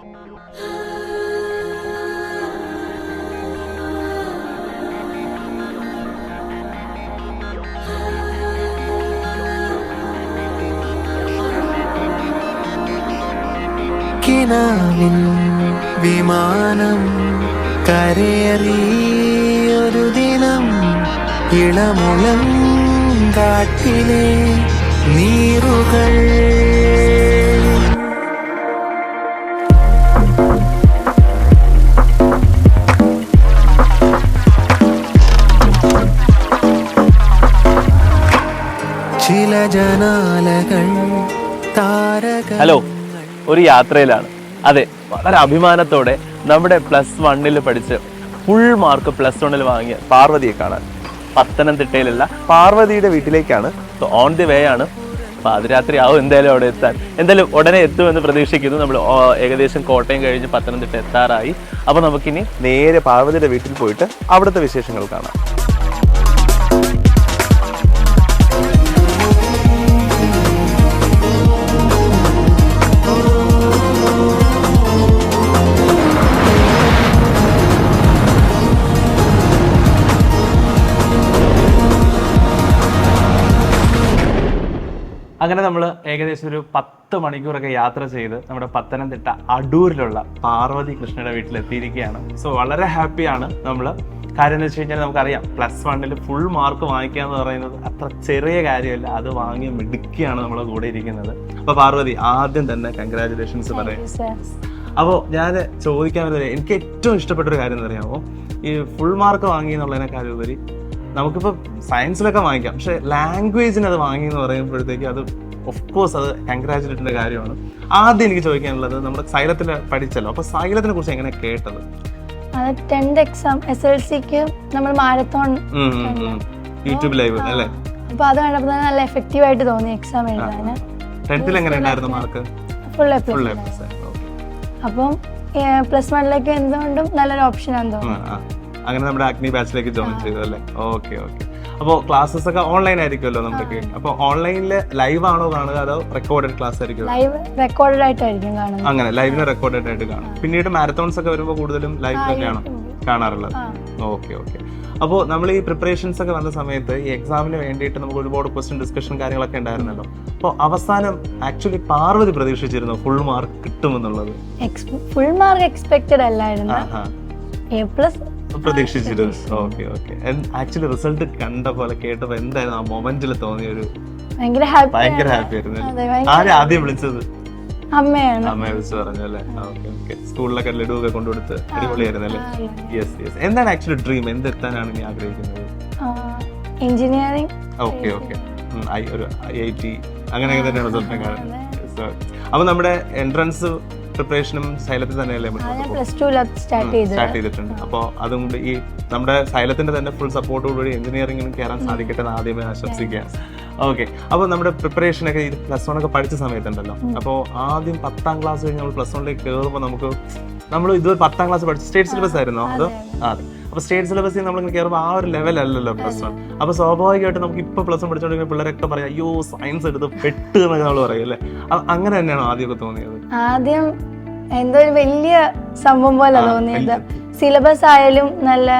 കിനാവിൻ വിമാനം കരയേറിയൊരു ദിനം ഇളമുളം കാട്ടിലെ നീറുകൾ. ചില ജനാലകൾ താരകൾ. ഹലോ, ഒരു യാത്രയിലാണ്. അതെ, വളരെ അഭിമാനത്തോടെ നമ്മുടെ +1 പഠിച്ച് ഫുൾ മാർക്ക് +1 വാങ്ങിയ പാർവതിയെ കാണാൻ പത്തനംതിട്ടയിലുള്ള പാർവതിയുടെ വീട്ടിലേക്കാണ്. ഓൺ ദി വേ ആണ്. പാതിരാത്രി ആവും എന്തായാലും അവിടെ എത്താൻ. എന്തായാലും ഉടനെ എത്തുമെന്ന് പ്രതീക്ഷിക്കുന്നു. നമ്മൾ ഏകദേശം കോട്ടയം കഴിഞ്ഞ് പത്തനംതിട്ട എത്താറായി. അപ്പോൾ നമുക്കിനി നേരെ പാർവതിയുടെ വീട്ടിൽ പോയിട്ട് അവിടുത്തെ വിശേഷങ്ങൾ കാണാം. അങ്ങനെ നമ്മൾ ഏകദേശം ഒരു 10 മണിക്കൂറൊക്കെ യാത്ര ചെയ്ത് നമ്മുടെ പത്തനംതിട്ട അടൂരിലുള്ള പാർവതി കൃഷ്ണയുടെ വീട്ടിലെത്തിയിരിക്കുകയാണ്. സോ വളരെ ഹാപ്പിയാണ് നമ്മൾ. കാര്യം എന്ന് വെച്ച് കഴിഞ്ഞാൽ നമുക്കറിയാം, +1 ഫുൾ മാർക്ക് വാങ്ങിക്കുക എന്ന് പറയുന്നത് അത്ര ചെറിയ കാര്യമല്ല. അത് വാങ്ങിയ മിടുക്കിയാണ് നമ്മളെ കൂടെ ഇരിക്കുന്നത്. അപ്പോൾ പാർവതി, ആദ്യം തന്നെ കൺഗ്രാജുലേഷൻസ് പറയാം. അപ്പോൾ ഞാൻ ചോദിക്കാൻ വരുന്നത്, എനിക്ക് ഏറ്റവും ഇഷ്ടപ്പെട്ടൊരു കാര്യം എന്ന് അറിയാമോ, ഈ ഫുൾ മാർക്ക് വാങ്ങി എന്നുള്ളതിനേക്കാൾ ഉപരി നമുക്കിപ്പോൾ സയൻസിലൊക്കെ വാങ്ങിക്കാം, പക്ഷെ ലാംഗ്വേജിന് അത് വാങ്ങി എന്ന് പറയുമ്പോഴത്തേക്ക് അത് ഓഫ് കോഴ്സ് അത് കൺഗ്രാജുലേറ്റിന്റെ കാര്യമാണ്. ആദ്യം എനിക്ക് ചോദിക്കാനുള്ളത്, നമ്മുടെ സൈലത്തിൽ പഠിച്ചല്ലോ, അപ്പോൾ സൈലത്തിനെ കുറിച്ച് എങ്ങനെ കേട്ടത്? 10th എക്സാം SLCക്ക് നമ്മൾ മാരത്തോൺ യൂട്യൂബ് ലൈവ് അല്ലേ? അപ്പൊ അത് കണ്ടപ്പോൾ നല്ല എഫക്റ്റീവ് ആയിട്ട് തോന്നി എക്സാം എഴുതാന്. 10th എങ്ങനെ ഉണ്ടായിരുന്നു മാർക്ക്? Full A plus. അപ്പം +1 എന്തുകൊണ്ടും നല്ലൊരു ഓപ്ഷൻ ആണെന്ന് തോന്നുന്നു. അങ്ങനെ നമ്മുടെ അഗ്നി ബാച്ചിലേക്ക് ജോയിൻ ചെയ്തു അല്ലേ? ഓക്കെ. അപ്പോൾ ക്ലാസ്സസ് ഒക്കെ ഓൺലൈൻ ആയിരിക്കുമല്ലോ നമ്മുടെ? അപ്പോൾ ഓൺലൈനിൽ ലൈവ് ആണോ കാണുക, അതോ റെക്കോർഡഡ് ക്ലാസ് ആയിരിക്കും? ലൈവ് റെക്കോർഡഡ് ആയിട്ടായിരിക്കും കാണുന്നത്. അങ്ങനെ ലൈവിന് റെക്കോർഡഡ് ആയിട്ട് കാണും. പിന്നീട് മാരത്തോൺസ് ഒക്കെ വരുമ്പോൾ കൂടുതലും ലൈവ് തന്നെയാണോ കാണാറുള്ളത്? ഓക്കെ. അപ്പോൾ നമ്മൾ ഈ പ്രിപ്പറേഷൻസ് ഒക്കെ വന്ന സമയത്ത് ഈ എക്സാമിന് വേണ്ടിയിട്ട് നമുക്ക് ഒരുപാട് ക്വസ്റ്റ്യൻ ഡിസ്കഷൻ കാര്യങ്ങളൊക്കെ ഉണ്ടായിരുന്നല്ലോ. അപ്പോൾ അവസാനം ആക്ച്വലി പാർവതി പ്രതീക്ഷിച്ചിരുന്നു ഫുൾ മാർക്ക് കിട്ടുമെന്നുള്ളത്? ഫുൾ മാർക്ക് എക്സ്പെക്റ്റഡ് അല്ലായിരുന്നു, A+ പ്രതീക്ഷിച്ചിരുന്നു. ഓക്കെ. ആക്ച്വലി റിസൾട്ട് കണ്ട പോലെ കേട്ടപ്പോ എന്തായിരുന്നു ആ മൊമെന്റിൽ തോന്നിയ ഒരു? ഭയങ്കര ഹാപ്പി ആയിരുന്നു. ആരെ ആദ്യം വിളിച്ചത്? അമ്മയെ വിളിച്ചു പറഞ്ഞു അല്ലേ? ഓക്കെ. സ്കൂളിലൊക്കെ ലഡു ഒക്കെ കൊണ്ടുകൊടുത്ത് അടിപൊളിയായിരുന്നു അല്ലേ? യെസ്. എന്താണ് ആക്ച്വലി ഡ്രീം? എന്തെത്താനാണ് നീ ആഗ്രഹിക്കുന്നത്? എഞ്ചിനീയറിംഗ്. ഓക്കെ. ഒരു IIT അങ്ങനെയൊക്കെ തന്നെയാണ് സ്വപ്നം കാണുന്നത്. അപ്പൊ നമ്മുടെ എൻട്രൻസ് പ്രിപ്പറേഷനും സൈലത്തിൽ തന്നെയല്ലേ സ്റ്റാർട്ട് ചെയ്തിട്ടുണ്ട്? അപ്പോൾ അതും ഈ നമ്മുടെ സൈലത്തിന്റെ തന്നെ ഫുൾ സപ്പോർട്ടോടുകൂടി എഞ്ചിനീയറിംഗിനും കയറാൻ സാധിക്കട്ടെ എന്ന് ആദ്യമേ ആശംസിക്കുകയാണ്. ഓക്കെ. അപ്പോൾ നമ്മുടെ പ്രിപ്പറേഷനൊക്കെ ഈ +1 പഠിച്ച സമയത്തുണ്ടല്ലോ, അപ്പോൾ ആദ്യം 10ാം ക്ലാസ് കഴിഞ്ഞ് നമ്മൾ +1 കയറുമ്പോൾ നമ്മൾ ഇതുവരെ 10ാം ക്ലാസ് പഠിച്ച സ്റ്റേറ്റ് സിലബസ് ആയിരുന്നോ? അതോ? അതെ. അപ്പോൾ സ്റ്റേറ്റ് സിലബസിൽ നമ്മളിങ്ങനെ കയറുമ്പോൾ ആ ഒരു ലെവലല്ലല്ലോ +1. അപ്പോൾ സ്വാഭാവികമായിട്ട് നമുക്ക് ഇപ്പോൾ +1 പഠിച്ചുകൊണ്ടിരിക്കുന്ന പിള്ളേരൊക്കെ പറയാം, അയ്യോ സയൻസ് എടുത്ത് പെട്ട് എന്നൊക്കെ നമ്മൾ പറയും അല്ലേ? അങ്ങനെ തന്നെയാണോ ആദ്യമൊക്കെ തോന്നിയത്? ആദ്യം എന്തോ ഒരു വലിയ സംഭവം പോലെ തോന്നിയത്. സിലബസ് ആയാലും നല്ല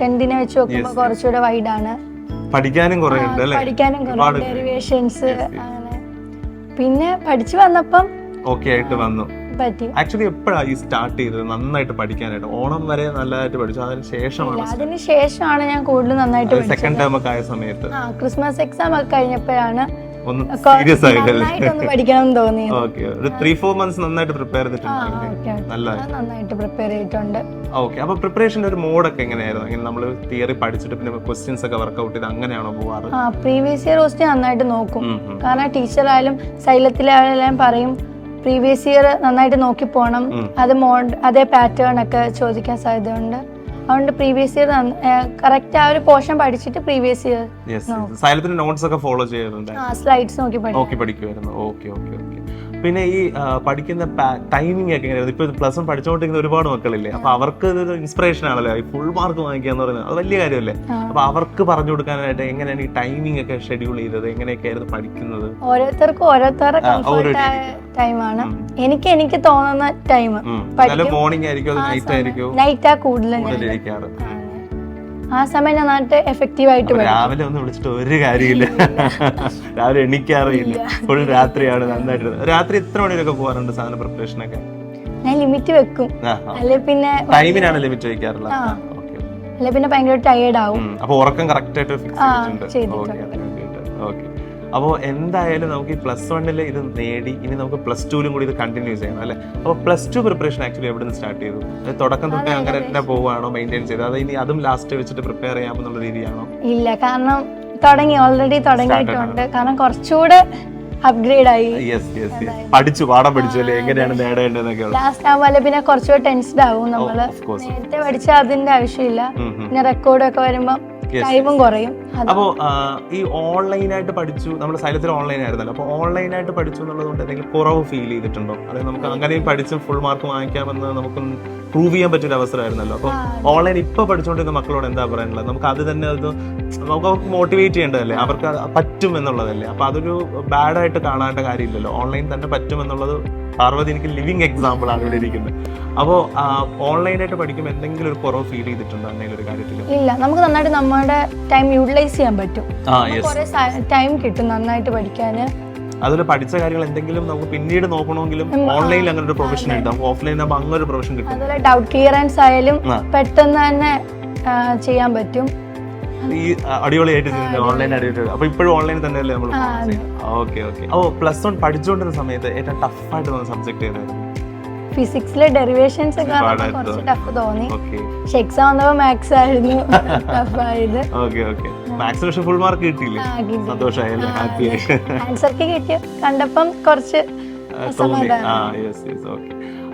10th വെച്ച് നോക്കുമ്പോൾ കുറച്ചുകൂടെ വൈഡാണ്. പഠിക്കാനും കുറെ ഡെറിവേഷൻസ് അങ്ങനെ. പിന്നെ പഠിച്ചു വന്നപ്പം ഓക്കെ ആയിട്ട് വന്നു. ആക്ച്വലി എപ്പോഴാണ് ഈ സ്റ്റാർട്ട് ചെയ്തത് നന്നായിട്ട് പഠിക്കാനായിട്ട്? ഓണം വരെ നല്ലതായിട്ട് പഠിച്ചു, അതിന് ശേഷമാണ് ഞാൻ കൂടുതൽ നന്നായിട്ട് സെക്കൻഡ് ടേം ഒക്കെ ആയ സമയത്ത് ക്രിസ്മസ് എക്സാം ഒക്കെ കഴിഞ്ഞപ്പോഴാണ് സീരിയസ് ആയിട്ട് പഠിക്കണം തോന്നി. ഒരു 3-4 months നന്നായിട്ട് പ്രിപ്പയർ നന്നായിട്ട് പ്രിപ്പയർ ചെയ്തിട്ടുണ്ട്. ഓക്കെ. അപ്പൊ പ്രിപ്പറേഷന്റെ ഒരു മോഡൊക്കെ എങ്ങനെയായിരുന്നു? ഇങ്ങനെ നമ്മൾ തിയറി പഠിച്ചിട്ട് പിന്നെ ക്വസ്റ്റ്യൻസ് ഒക്കെ വർക്ക്ഔട്ട് ചെയ്ത് അങ്ങനെയാണോ പോവാറ്? പ്രീവിയസ് ഇയർ ക്വസ്റ്റ്യൻ നന്നായിട്ട് നോക്കും. കാരണം ടീച്ചറായാലും സൈലത്തിലായാലും പറയും പ്രീവിയസ് ഇയർ നന്നായിട്ട് നോക്കി പോകണം, അതേ പാറ്റേൺ ഒക്കെ ചോദിക്കാൻ സാധ്യതയുണ്ട്. അതുകൊണ്ട് പ്രീവിയസ് ഇയർ കറക്റ്റ് ആ ഒരു പോർഷൻ പഠിച്ചിട്ട് പ്രീവിയസ് ഇയർ സൈലത്തിന്റെ നോട്ട്സ് ഒക്കെ ഫോളോ ചെയ്യാറുണ്ട്? സ്ലൈഡ്സ് നോക്കി പഠിക്കുമായിരുന്നു. ഓക്കെ. പിന്നെ ഈ പഠിക്കുന്ന ടൈമിംഗ് ഒക്കെ എങ്ങനെയായിരുന്നു? ഇപ്പൊ പ്ലസ് 1 പഠിച്ചുകൊണ്ടിരിക്കുന്ന ഒരുപാട് മക്കളില്ലേ, അപ്പൊ അവർക്ക് ഇതൊരു ഇൻസ്പിറേഷൻ ആണല്ലോ ഈ ഫുൾ മാർക്ക് വാങ്ങിക്കുക എന്ന് പറയുന്നത്, അത് വലിയ കാര്യമല്ലേ? അപ്പൊ അവർക്ക് പറഞ്ഞു കൊടുക്കാനായിട്ട് എങ്ങനെയാണ് ഈ ടൈമിംഗ് ഒക്കെ ഷെഡ്യൂൾ ചെയ്തത്, എങ്ങനെയൊക്കെയായിരുന്നു പഠിക്കുന്നത്? ഓരോരുത്തർക്കും ഓരോരുത്തരുടെ ടൈമാണ്. എനിക്ക് തോന്നുന്ന ടൈം മോർണിംഗ് ആയിരിക്കും, നൈറ്റ് ആയിരിക്കും? നൈറ്റാ കൂടുതൽ ആ സമയം നന്നായിട്ട് എഫക്റ്റീവ് ആയിട്ട് രാവിലെ ഒന്ന് വിളിച്ചിട്ട് ഒരു കാര്യമില്ല, രാവിലെ എണീക്കാറില്ല, ഫുൾ രാത്രിയാണ് നന്നായിട്ട്. രാത്രി എത്ര മണിവരെയൊക്കെ പോകാറുണ്ട് സാധന പ്രിപ്പറേഷൻ ഒക്കെ? ഞാൻ ലിമിറ്റ് വെക്കും, അല്ലെ പിന്നെ ടൈമിനാണ് ലിമിറ്റ് വെക്കാറുള്ളത്? അല്ലെ പിന്നെ ഭയങ്കര ടയേർഡ് ആവും. അപ്പൊ ഉറക്കം കറക്റ്റ് ആയിട്ട് ഫിക്സ് ചെയ്തിട്ടുണ്ട്. ഓക്കെ. അപ്പോൾ എന്തായാലും നമുക്ക് ഈ പ്ലസ് 1 ഇത് നേടി, ഇനി നമുക്ക് പ്ലസ് 2 കൂടി ഇത് കണ്ടിന്യൂ ചെയ്യണം അല്ലേ? അപ്പോൾ പ്ലസ് 2 പ്രിപ്പറേഷൻ ആക്ച്വലി എവിടെ നിന്ന് സ്റ്റാർട്ട് ചെയ്തു? തുടക്കം തൊട്ടേ അങ്ങനെ തന്നെ പോവുകയാണോ, മെയിൻറ്റെയിൻ ചെയ്ത്? അത് ഇനി അതും ലാസ്റ്റ് വെച്ചിട്ട് പ്രിപ്പയർ ചെയ്യാമെന്നുള്ള രീതിയാണോ? ഇല്ല, കാരണം ഓൾറെഡി തുടങ്ങിയിട്ടുണ്ട്. കാരണം കുറച്ചുകൂടെ അപ്ഗ്രേഡ് ആയി, പഠിച്ചു, പാഠം പഠിച്ചു അല്ലേ, എങ്ങനെയാണ് നേടേണ്ടതെന്നൊക്കെ. ലാസ്റ്റ് ആവുമ്പോൾ പിന്നെ കുറച്ചുകൂടെ ടെൻസ്ഡ് ആവും നമ്മള്. നേരത്തെ പഠിച്ചാൽ അതിന്റെ ആവശ്യമില്ല, പിന്നെ റെക്കോർഡൊക്കെ വരുമ്പോ ടൈമും കുറയും. അപ്പോൾ ഈ ഓൺലൈനായിട്ട് പഠിച്ചു, നമ്മുടെ സൈലത്തിൽ ഓൺലൈൻ ആയിരുന്നല്ലോ, അപ്പോൾ ഓൺലൈനായിട്ട് പഠിച്ചു എന്നുള്ളതുകൊണ്ട് എന്തെങ്കിലും കുറവ് ഫീൽ ചെയ്തിട്ടുണ്ടോ? അതായത് നമുക്ക് അങ്ങനെയും പഠിച്ച് ഫുൾ മാർക്ക് വാങ്ങിക്കാമെന്ന് നമുക്ക് പ്രൂവ് ചെയ്യാൻ പറ്റിയൊരു അവസരമായിരുന്നല്ലോ. അപ്പോൾ ഓൺലൈൻ ഇപ്പൊ പഠിച്ചുകൊണ്ടിരുന്ന മക്കളോട് എന്താ പറയാനുള്ളത്? നമുക്ക് അത് തന്നെ നമുക്ക് മോട്ടിവേറ്റ് ചെയ്യേണ്ടതല്ലേ, അവർക്ക് പറ്റും എന്നുള്ളതല്ലേ. അപ്പൊ അതൊരു ബാഡായിട്ട് കാണേണ്ട കാര്യമില്ലല്ലോ, ഓൺലൈൻ തന്നെ പറ്റും എന്നുള്ളത്. പാർവതി എനിക്ക് ലിവിങ് എക്സാമ്പിൾ ആണ് ഇവിടെ ഇരിക്കുന്നത്. അപ്പോൾ ഓൺലൈനായിട്ട് പഠിക്കുമ്പോൾ എന്തെങ്കിലും ഒരു കുറവ് ഫീൽ ചെയ്തിട്ടുണ്ടോ എന്തെങ്കിലും ഒരു കാര്യത്തിൽ? ഇല്ല, നമുക്ക് നന്നായിട്ട് നമ്മുടെ ടൈം യൂട്ടിലൈസ് ചെയ്യാൻ പറ്റും, ടൈം കിട്ടും നന്നായിട്ട് പഠിക്കാന്. അതുപോലെ പഠിച്ച കാര്യങ്ങൾ എന്തെങ്കിലും നമുക്ക് പിന്നീട് നോക്കണമെങ്കിലും ഓൺലൈനിൽ അങ്ങനെ ഒരു പ്രൊഫഷൻ കിട്ടും, ഓഫ്ലൈൻ ആകുമ്പോൾ അങ്ങനെ ഒരു പ്രൊഫഷൻ കിട്ടും. അതുപോലെ ഡൗട്ട് ക്ലിയറൻസ് ആയാലും പെട്ടെന്ന് തന്നെ ചെയ്യാൻ പറ്റും. ഈ അടിപൊളിയായിട്ട് ഓൺലൈൻ അടിപൊളി. അപ്പൊ ഇപ്പോഴും ഓൺലൈൻ തന്നെയല്ലേ നമ്മൾ? ഓക്കെ. അപ്പോൾ പ്ലസ് 1 പഠിച്ചുകൊണ്ടിരുന്ന സമയത്ത് ഏറ്റവും ടഫായിട്ട് തോന്നുന്ന സബ്ജക്ട് ഏതായിരുന്നു? ഫിസിക്സിലെ ഡെറിവേഷൻസ് ഒക്കെ കുറച്ച് ടഫ് തോന്നി. പക്ഷെ എക്സാം വന്നപ്പോൾ മാത്സ് ആയിരുന്നു ടഫായത്. മാത്സിന് ഫുൾ മാർക്ക് കിട്ടിയില്ലേ? സന്തോഷമായല്ലേ? ഹാപ്പി ആയി? ആൻസർക്ക് കിട്ടിയ കണ്ടപ്പം കുറച്ച്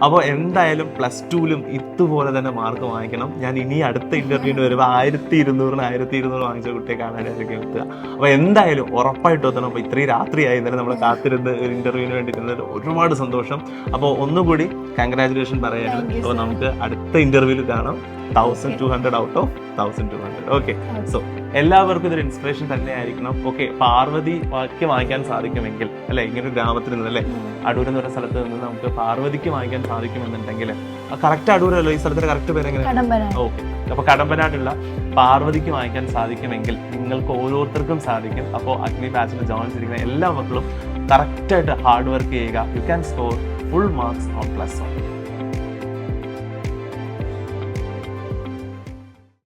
അപ്പോൾ എന്തായാലും പ്ലസ് 2 ഇതുപോലെ തന്നെ മാർക്ക് വാങ്ങിക്കണം. ഞാൻ ഇനി അടുത്ത ഇന്റർവ്യൂവിന് വരുമ്പോൾ 1200 വാങ്ങിച്ച കുട്ടിയെ കാണാനായിരിക്കും എത്തുക. അപ്പോൾ എന്തായാലും ഉറപ്പായിട്ട് എത്തണം. അപ്പോൾ ഇത്രയും രാത്രിയായി ഇന്നലെ നമ്മൾ കാത്തിരുന്ന് ഒരു ഇന്റർവ്യൂവിന് വേണ്ടി ഇരുന്നത് ഒരുപാട് സന്തോഷം. അപ്പോൾ ഒന്നുകൂടി കൺഗ്രാജുലേഷൻ പറയാനും. അപ്പോൾ നമുക്ക് അടുത്ത ഇന്റർവ്യൂവിൽ കാണാം. 1200 ഔട്ട് ഓഫ് 1200. ഓക്കെ. സോ എല്ലാവർക്കും ഇതൊരു ഇൻസ്പിറേഷൻ തന്നെ ആയിരിക്കണം. ഓക്കെ, പാർവതി വാങ്ങിക്കാൻ സാധിക്കുമെങ്കിൽ അല്ലെ, ഇങ്ങനെ ഒരു ഗ്രാമത്തിൽ നിന്ന് അല്ലെ, അടൂർ എന്ന് പറയുന്ന സ്ഥലത്ത് നിന്ന് നമുക്ക് പാർവതിക്ക് വാങ്ങിക്കാൻ സാധിക്കുമെന്നുണ്ടെങ്കിൽ, കറക്റ്റ് അടൂരല്ലോ ഈ സ്ഥലത്തിന്റെ കറക്റ്റ് പേര് എങ്ങനെ? ഓക്കെ. അപ്പൊ കടമ്പനാട്ടുള്ള പാർവതിക്ക് വാങ്ങിക്കാൻ സാധിക്കുമെങ്കിൽ നിങ്ങൾക്ക് ഓരോരുത്തർക്കും സാധിക്കും. അപ്പോൾ അഗ്നി ബാച്ചിൽ ജോയിൻ ചെയ്തിരിക്കുന്ന എല്ലാ മക്കളും കറക്റ്റായിട്ട് ഹാർഡ് വർക്ക് ചെയ്യുക. You can score full marks on plus 1.